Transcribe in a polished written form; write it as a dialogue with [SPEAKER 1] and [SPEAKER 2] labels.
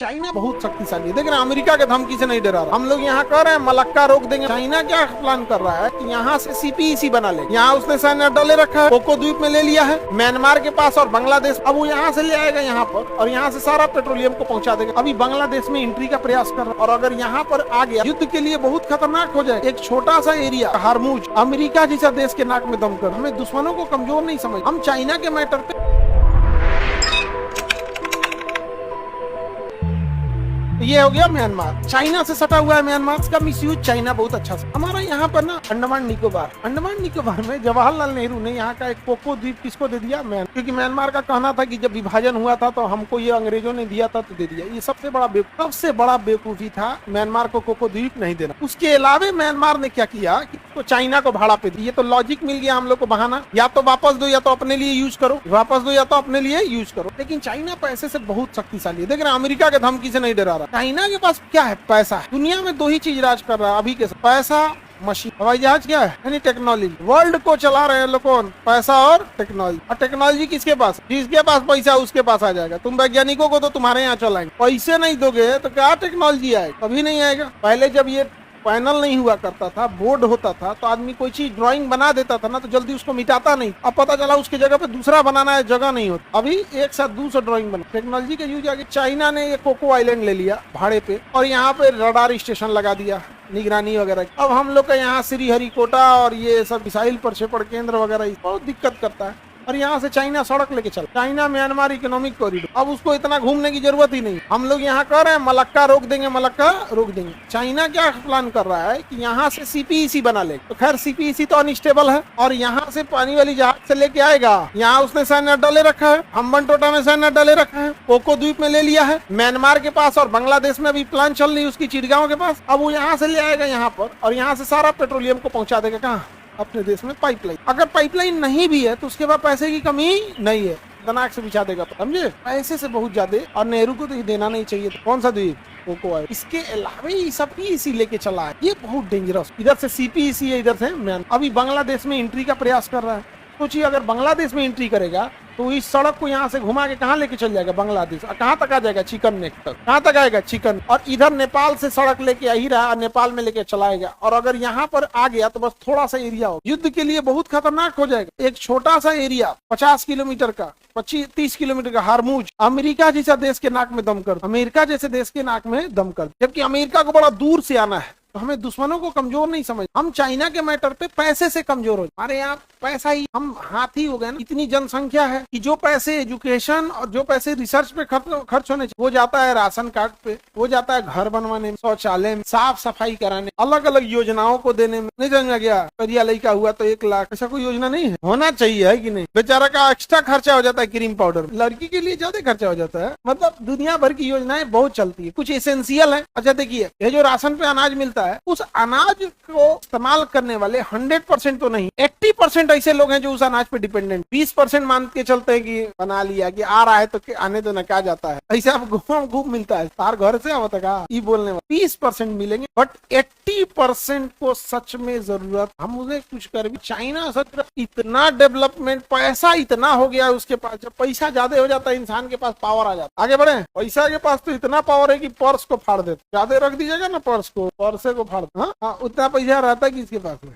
[SPEAKER 1] China बहुत शक्तिशाली है। देख रहे हैं अमेरिका के धमकी से नहीं डरा रहा। हम लोग यहाँ कर रहे हैं मलक्का रोक देंगे। चाइना क्या प्लान कर रहा है कि यहाँ से सीपीईसी बना ले। यहाँ उसने सैन्य डाले रखा है, कोको द्वीप में ले लिया है, म्यांमार के पास और बांग्लादेश। अब वो यहाँ से ले आएगा यहाँ पर और यहाँ से सारा पेट्रोलियम को पहुँचा देगा। अभी बांग्लादेश में एंट्री का प्रयास कर रहा है और अगर यहाँ पर आ गया युद्ध के लिए बहुत खतरनाक हो जाए। एक छोटा सा एरिया हारमूज अमेरिका जैसा देश के नाक में दम कर। हमें दुश्मनों को कमजोर नहीं समझ। हम चाइना के मैटर पे ये हो गया म्यांमार, चाइना से सटा हुआ है म्यांमार। इसका मिसयूज चाइना बहुत अच्छा से। हमारा यहाँ पर ना अंडमान निकोबार में जवाहरलाल नेहरू ने यहाँ का एक कोको द्वीप किसको दे दिया? क्योंकि म्यांमार का कहना था कि जब विभाजन हुआ था तो हमको ये अंग्रेजों ने दिया था तो दे दिया। ये सबसे बड़ा बेवकूफी था म्यांमार को कोको द्वीप नहीं देना। उसके अलावा म्यांमार ने क्या किया कि तो चाइना को भाड़ा पे दिया। तो लॉजिक मिल गया हम लोग को बहाना, या तो वापस दो या तो अपने लिए यूज करो, वापस दो या तो अपने लिए यूज करो। लेकिन चाइना पैसे से बहुत शक्तिशाली है। देख रहे हैं अमेरिका के धमकी से नहीं डरा रहा। चाइना के पास क्या है? पैसा है। दुनिया में दो ही चीज राज कर रहा है अभी के साथ, पैसा, मशीन। हवाई जहाज क्या है? यानी टेक्नोलॉजी। वर्ल्ड को चला रहे हैं लोग कौन? पैसा और टेक्नोलॉजी। और टेक्नोलॉजी किसके पास? जिसके पास पैसा उसके पास आ जाएगा। तुम वैज्ञानिकों को तो तुम्हारे यहाँ चलाएंगे, पैसे नहीं दोगे तो क्या टेक्नोलॉजी आएगा? कभी नहीं आएगा। पहले जब ये पैनल नहीं हुआ करता था, बोर्ड होता था, तो आदमी कोई चीज ड्राइंग बना देता था ना तो जल्दी उसको मिटाता नहीं। अब पता चला उसकी जगह पे दूसरा बनाना है, जगह नहीं होती। अभी एक साथ दूसरा ड्राइंग बना। टेक्नोलॉजी का यूज आगे। चाइना ने ये कोको आइलैंड ले लिया भाड़े पे और यहाँ पे रडार स्टेशन लगा दिया, निगरानी वगैरह। अब हम लोग का यहाँ श्रीहरिकोटा और ये सब मिसाइल प्रक्षेपण केंद्र वगैरह बहुत दिक्कत करता है। और यहाँ से चाइना सड़क लेके चल। China Myanmar economic corridor. अब उसको इतना घूमने की जरूरत ही नहीं। हम लोग यहाँ कर रहे हैं मलक्का रोक देंगे। चाइना क्या प्लान कर रहा है कि यहाँ से सीपीईसी बना ले। तो खैर सीपीईसी तो अनस्टेबल है और यहाँ से पानी वाली जहाज से लेके आएगा। यहाँ उसने सैन्य डाले रखा है, हम्बनटोटा में सैन्य डाले रखा है, कोको द्वीप में ले लिया है, म्यांमार के पास और बांग्लादेश में अभी प्लान चल रही है उसकी, चिड़गांव के पास। अब वो यहाँ से ले आएगा यहाँ पर और यहाँ से सारा पेट्रोलियम को पहुंचा देगा कहाँ? अपने देश में पाइपलाइन। अगर पाइपलाइन नहीं भी है तो उसके बाद पैसे की कमी नहीं है, दिमाग से बिछा देगा। समझे? पैसे से बहुत ज्यादा। और नेहरू को तो ये देना नहीं चाहिए। तो कौन सा द्वीप? कोको है। इसके अलावा ये सब इसी लेके चला है। ये बहुत डेंजरस। इधर से सीपीईसी है, इधर से म्यांमार। अभी बांग्लादेश में एंट्री का प्रयास कर रहा है। सोचिए अगर बांग्लादेश में एंट्री करेगा तो इस सड़क को यहाँ से घुमा के कहाँ लेके चल जाएगा? बांग्लादेश। और कहाँ तक आ जाएगा? चिकन नेक तक। कहाँ तक आएगा? चिकन। और इधर नेपाल से सड़क लेके आ ही रहा है, नेपाल में लेके चलाएगा। और अगर यहाँ पर आ गया तो बस थोड़ा सा एरिया हो, युद्ध के लिए बहुत खतरनाक हो जाएगा। एक छोटा सा एरिया 50 किलोमीटर का, 25-30 किलोमीटर का हारमूज अमेरिका जैसा देश के नाक में दम कर। अमेरिका जैसे देश के नाक में दम कर। जबकि अमेरिका को बड़ा दूर से आना है। तो हमें दुश्मनों को कमजोर नहीं समझ। हम चाइना के मैटर पे पैसे से कमजोर हो। हमारे यहाँ पैसा ही हम हाथी हो गए ना। इतनी जनसंख्या है कि जो पैसे एजुकेशन और जो पैसे रिसर्च पे खर्च होने वो जाता है राशन कार्ड पे, वो जाता है घर बनवाने में, शौचालय में, साफ सफाई कराने, अलग अलग योजनाओं को देने में। नहीं समझ गया? करिया लड़का हुआ तो 1 लाख, ऐसा कोई योजना नहीं है। होना चाहिए, है कि नहीं? बेचारा का एक्स्ट्रा खर्चा हो जाता है क्रीम पाउडर। लड़की के लिए ज्यादा खर्चा हो जाता है। मतलब दुनिया भर की योजनाएं बहुत चलती है, कुछ एसेंशियल है। अच्छा देखिए, ये जो राशन पे अनाज मिलता है, उस अनाज को इस्तेमाल करने वाले 100% तो नहीं, 80% ऐसे लोग हैं जो उस अनाज पे डिपेंडेंट। 20% मान के चलते हैं कि बना लिया, कि आ रहा है तो आने दो ना, क्या जाता है। ऐसे आप घूम मिलता है तार घर से आवता का ये बोलने वाले 20% मिलेंगे, बट 80% को सच में जरूरत। हम उसे कुछ कर भी। चाइना सच इतना डेवलपमेंट, पैसा इतना हो गया है उसके पास। जब पैसा ज्यादा हो जाता है इंसान के पास पावर आ जाता है। आगे बढ़े। पैसा के पास तो इतना पावर है कि पर्स को फाड़ देता। ज्यादा रख दीजिएगा ना पर्स को, पर्से को फाड़। हाँ, उतना पैसा रहता है किसके पास में?